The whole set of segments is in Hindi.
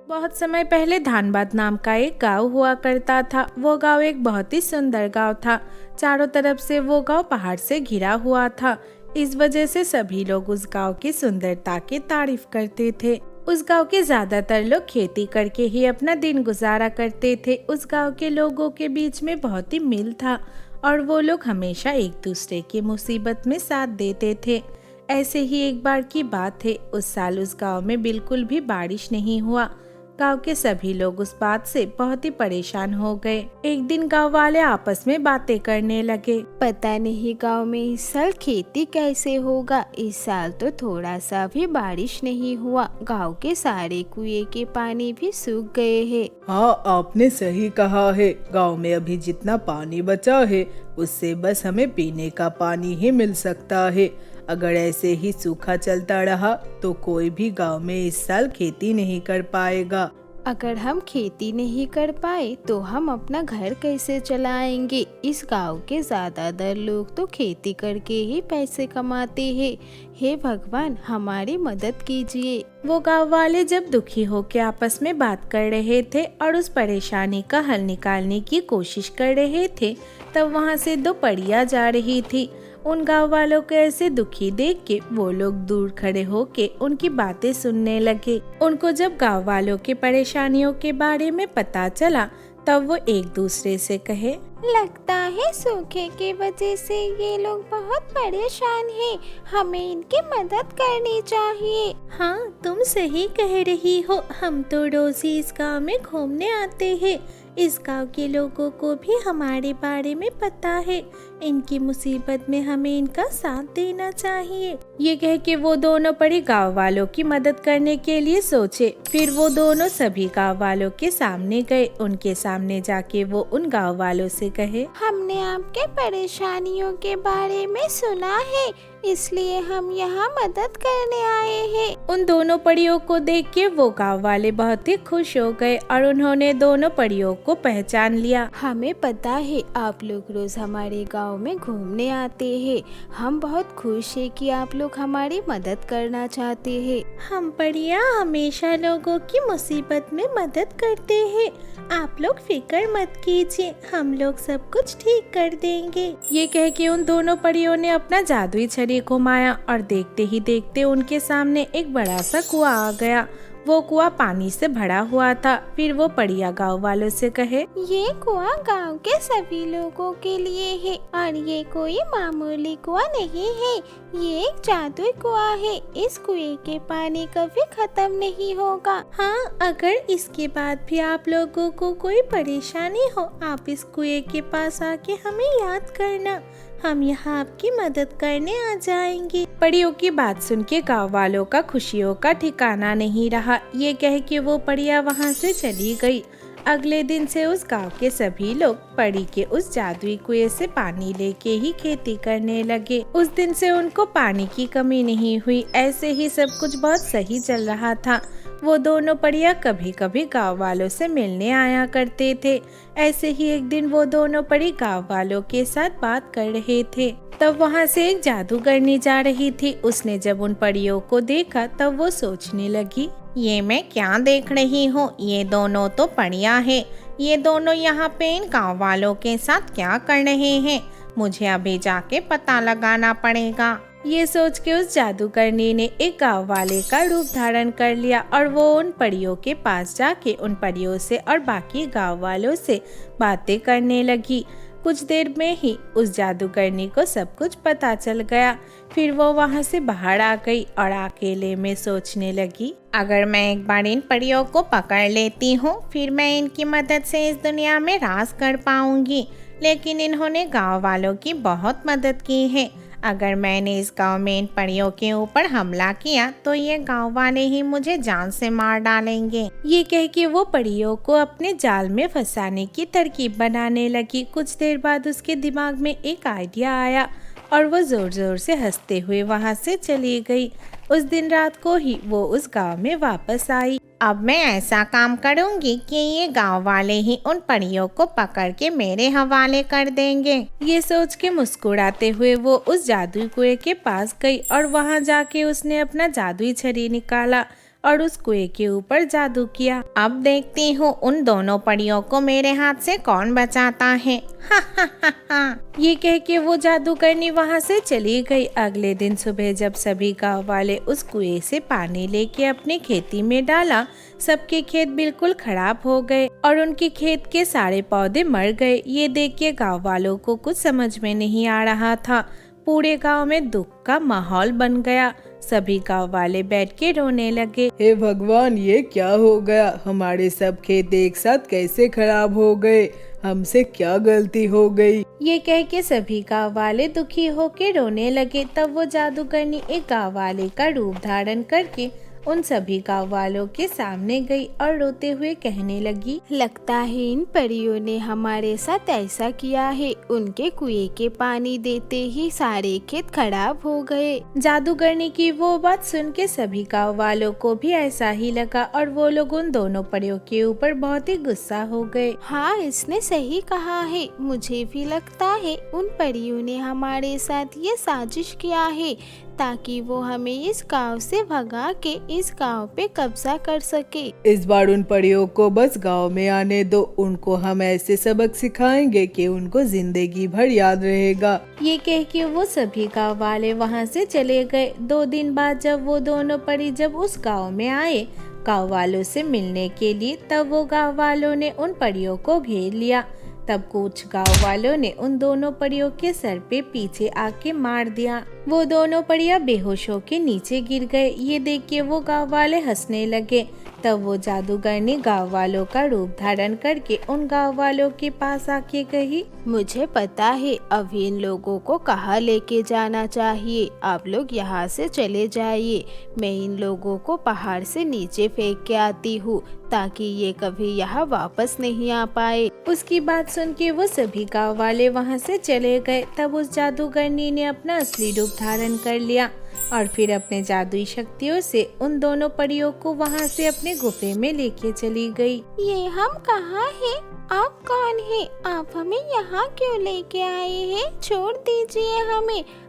बहुत समय पहले धानबाद नाम का एक गांव हुआ करता था। वो गांव एक बहुत ही सुंदर गांव था। चारों तरफ से वो गांव पहाड़ से घिरा हुआ था। इस वजह से सभी लोग उस गांव की सुंदरता की तारीफ करते थे। उस गांव के ज्यादातर लोग खेती करके ही अपना दिन गुजारा करते थे। उस गांव के लोगों के बीच में बहुत ही मिल था और वो लोग हमेशा एक दूसरे की मुसीबत में साथ देते थे। ऐसे ही एक बार की बात है। उस साल उस गांव में बिल्कुल भी बारिश नहीं हुआ। गांव के सभी लोग उस बात से बहुत ही परेशान हो गए। एक दिन गांव वाले आपस में बातें करने लगे। पता नहीं गांव में इस साल खेती कैसे होगा। इस साल तो थोड़ा सा भी बारिश नहीं हुआ। गांव के सारे कुएं के पानी भी सूख गए हैं। हाँ, आपने सही कहा है। गांव में अभी जितना पानी बचा है उससे बस हमें पीने का पानी ही मिल सकता है। अगर ऐसे ही सूखा चलता रहा तो कोई भी गांव में इस साल खेती नहीं कर पाएगा। अगर हम खेती नहीं कर पाए तो हम अपना घर कैसे चलाएंगे। इस गांव के ज्यादातर लोग तो खेती करके ही पैसे कमाते हैं। हे भगवान, हमारी मदद कीजिए। वो गांव वाले जब दुखी होकर आपस में बात कर रहे थे और उस परेशानी का हल निकालने की कोशिश कर रहे थे, तब वहाँ से दो परियां जा रही थी। उन गांव वालों को ऐसे दुखी देख के वो लोग दूर खड़े होके उनकी बातें सुनने लगे। उनको जब गांव वालों की परेशानियों के बारे में पता चला, तब वो एक दूसरे से कहे, लगता है सूखे की वजह से ये लोग बहुत परेशान हैं। हमें इनकी मदद करनी चाहिए। हाँ, तुम सही कह रही हो। हम तो रोज ही इस गांव में घूमने आते हैं। इस गांव के लोगों को भी हमारे बारे में पता है। इनकी मुसीबत में हमें इनका साथ देना चाहिए। ये कह के वो दोनों परी गांव वालों की मदद करने के लिए सोचे। फिर वो दोनों सभी गांव वालों के सामने गए। उनके सामने जाके वो उन गांव वालों से कहे, हमने आपके परेशानियों के बारे में सुना है, इसलिए हम यहाँ मदद करने आए हैं। उन दोनों परियों को देख के वो गांव वाले बहुत ही खुश हो गए और उन्होंने दोनों परियों को पहचान लिया। हमें पता है आप लोग रोज हमारे गांव में घूमने आते हैं। हम बहुत खुश हैं कि आप लोग हमारी मदद करना चाहते हैं। हम परियां हमेशा लोगों की मुसीबत में मदद करते हैं। आप लोग फिक्र मत कीजिए, हम लोग सब कुछ ठीक कर देंगे। ये कह के उन दोनों परियों ने अपना जादुई छड़ी घुमाया और देखते ही देखते उनके सामने एक बड़ा सा कुआं आ गया। वो कुआं पानी से भरा हुआ था। फिर वो परिया गांव वालों से कहे, ये कुआं गांव के सभी लोगों के लिए है और ये कोई मामूली कुआं नहीं है। ये एक जादुई कुआं है। इस कुएं के पानी कभी खत्म नहीं होगा। हाँ, अगर इसके बाद भी आप लोगों को कोई परेशानी हो, आप इस कुएं के पास आके हमें याद करना। हम यहाँ आपकी मदद करने आ जाएंगे। परियों की बात सुन के गाँव वालों का खुशियों का ठिकाना नहीं रहा। ये कह के वो परिया वहाँ से चली गई। अगले दिन से उस गांव के सभी लोग परी के उस जादुई कुएं से पानी लेके ही खेती करने लगे। उस दिन से उनको पानी की कमी नहीं हुई। ऐसे ही सब कुछ बहुत सही चल रहा था। वो दोनों परियां कभी कभी गांव वालों से मिलने आया करते थे। ऐसे ही एक दिन वो दोनों परी गांव वालों के साथ बात कर रहे थे। तब वहाँ से एक जादूगरनी जा रही थी। उसने जब उन परियों को देखा तब वो सोचने लगी, ये मैं क्या देख रही हूँ। ये दोनों तो परियां हैं। ये दोनों यहाँ पे इन गाँव वालों के साथ क्या कर रहे हैं। मुझे अभी जाके पता लगाना पड़ेगा। ये सोच के उस जादूगरनी ने एक गांव वाले का रूप धारण कर लिया और वो उन परियों के पास जाके उन परियों से और बाकी गांव वालों से बातें करने लगी। कुछ देर में ही उस जादूगरनी को सब कुछ पता चल गया। फिर वो वहाँ से बाहर आ गई और अकेले में सोचने लगी, अगर मैं एक बार इन परियों को पकड़ लेती हूँ, फिर मैं इनकी मदद से इस दुनिया में राज कर पाऊंगी। लेकिन इन्होंने गांव वालों की बहुत मदद की है। अगर मैंने इस गांव में इन परियों के ऊपर हमला किया तो ये गांव वाले ही मुझे जान से मार डालेंगे। ये कह के वो परियों को अपने जाल में फंसाने की तरकीब बनाने लगी। कुछ देर बाद उसके दिमाग में एक आइडिया आया और वो जोर जोर से हंसते हुए वहाँ से चली गई। उस दिन रात को ही वो उस गांव में वापस आई। अब मैं ऐसा काम करूंगी कि ये गांव वाले ही उन परियों को पकड़ के मेरे हवाले कर देंगे। ये सोच के मुस्कुराते हुए वो उस जादुई कुएं के पास गई और वहां जाके उसने अपना जादुई छड़ी निकाला और उस कुएं के ऊपर जादू किया। अब देखती हूँ उन दोनों परियों को मेरे हाथ से कौन बचाता है। हा हा हा हा। ये कह के वो जादूगरनी वहाँ से चली गई। अगले दिन सुबह जब सभी गांव वाले उस कुएं से पानी लेके अपनी खेती में डाला, सबके खेत बिल्कुल खराब हो गए और उनके खेत के सारे पौधे मर गए। ये देख के गाँव वालों को कुछ समझ में नहीं आ रहा था। पूरे गांव में दुख का माहौल बन गया। सभी गांव वाले बैठ के रोने लगे। हे भगवान, ये क्या हो गया? हमारे सब खेत एक साथ कैसे खराब हो गए? हमसे क्या गलती हो गई? ये कह के सभी गांव वाले दुखी होके रोने लगे। तब वो जादूगरनी एक गांव वाले का रूप धारण करके उन सभी गांव वालों के सामने गई और रोते हुए कहने लगी, लगता है इन परियों ने हमारे साथ ऐसा किया है। उनके कुएं के पानी देते ही सारे खेत खराब हो गए। जादूगरनी की वो बात सुन के सभी गांव वालों को भी ऐसा ही लगा और वो लोग उन दोनों परियों के ऊपर बहुत ही गुस्सा हो गए। हाँ, इसने सही कहा है। मुझे भी लगता है उन परियों ने हमारे साथ ये साजिश किया है ताकि वो हमें इस गांव से भगा के इस गांव पे कब्जा कर सके। इस बार उन परियों को बस गांव में आने दो। उनको हम ऐसे सबक सिखाएंगे कि उनको जिंदगी भर याद रहेगा। ये कह के वो सभी गांव वाले वहाँ से चले गए। 2 दिन बाद जब वो दोनों परी जब उस गांव में आए गांव वालों से मिलने के लिए, तब वो गांव वालों ने उन परियों को घेर लिया। तब कुछ गांव वालों ने उन दोनों परियों के सर पे पीछे आके मार दिया। वो दोनों परियां बेहोश होके नीचे गिर गए। ये देख के वो गांव वाले हंसने लगे। तब वो जादूगरनी गांव वालों का रूप धारण करके उन गांव वालों के पास आके कही, मुझे पता है अभी इन लोगों को कहाँ लेके जाना चाहिए। आप लोग यहाँ से चले जाइए। मैं इन लोगों को पहाड़ से नीचे फेंक के आती हूँ ताकि ये कभी यहाँ वापस नहीं आ पाए। उसकी बात सुन के वो सभी गांव वाले वहाँ से चले गए। तब उस जादूगरनी ने अपना असली रूप धारण कर लिया और फिर अपने जादुई शक्तियों से उन दोनों परियों को वहाँ से अपने गुफे में लेके चली गई। ये हम कहाँ हैं? आप कौन हैं? आप हमें यहाँ क्यों लेके आए हैं? छोड़ दीजिए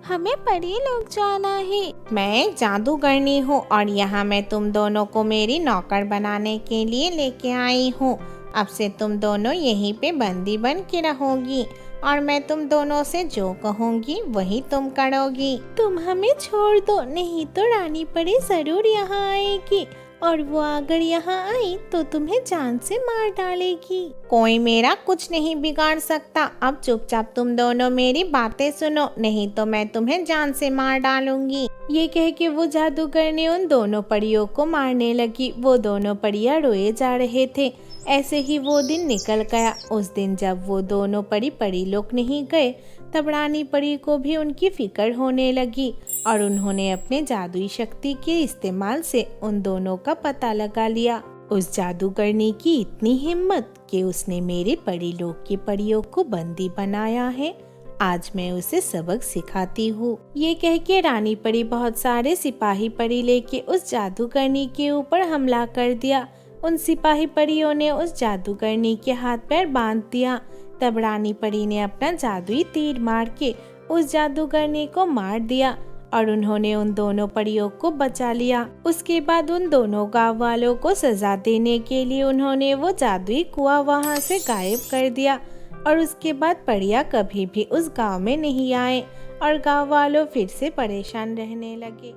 हमें परी लोग जाना है। मैं एक जादूगरनी हूँ और यहाँ मैं तुम दोनों को मेरी नौकर बनाने के लिए लेके आई हूँ। अब से तुम दोनों यहीं पे बंदी बन के रहोगी और मैं तुम दोनों से जो कहूँगी वही तुम करोगी। तुम हमें छोड़ दो, नहीं तो रानी परी जरूर यहाँ आएगी और वो अगर यहाँ आई तो तुम्हें जान से मार डालेगी। कोई मेरा कुछ नहीं बिगाड़ सकता। अब चुपचाप तुम दोनों मेरी बातें सुनो, नहीं तो मैं तुम्हें जान से मार डालूंगी। ये कह के वो जादूगरनी उन दोनों परियों को मारने लगी। वो दोनों परियां रोए जा रहे थे। ऐसे ही वो दिन निकल गया। उस दिन जब वो दोनों परी लोग नहीं गए, तब रानी परी को भी उनकी फिक्र होने लगी और उन्होंने अपने जादुई शक्ति के इस्तेमाल से उन दोनों का पता लगा लिया। उस जादूगरनी की इतनी हिम्मत कि उसने मेरे परी लोग की परियों को बंदी बनाया है। आज मैं उसे सबक सिखाती हूँ। ये कह के रानी परी बहुत सारे सिपाही परी लेके उस जादूगरनी के ऊपर हमला कर दिया। उन सिपाही परियों ने उस जादूगरनी के हाथ पैर बांध दिया। तब रानी परी ने अपना जादुई तीर मार के उस जादूगरनी को मार दिया और उन्होंने उन दोनों परियों को बचा लिया। उसके बाद उन दोनों गांव वालों को सजा देने के लिए उन्होंने वो जादुई कुआं वहां से गायब कर दिया और उसके बाद परियां कभी भी उस गांव में नहीं आए और गांव वालों फिर से परेशान रहने लगे।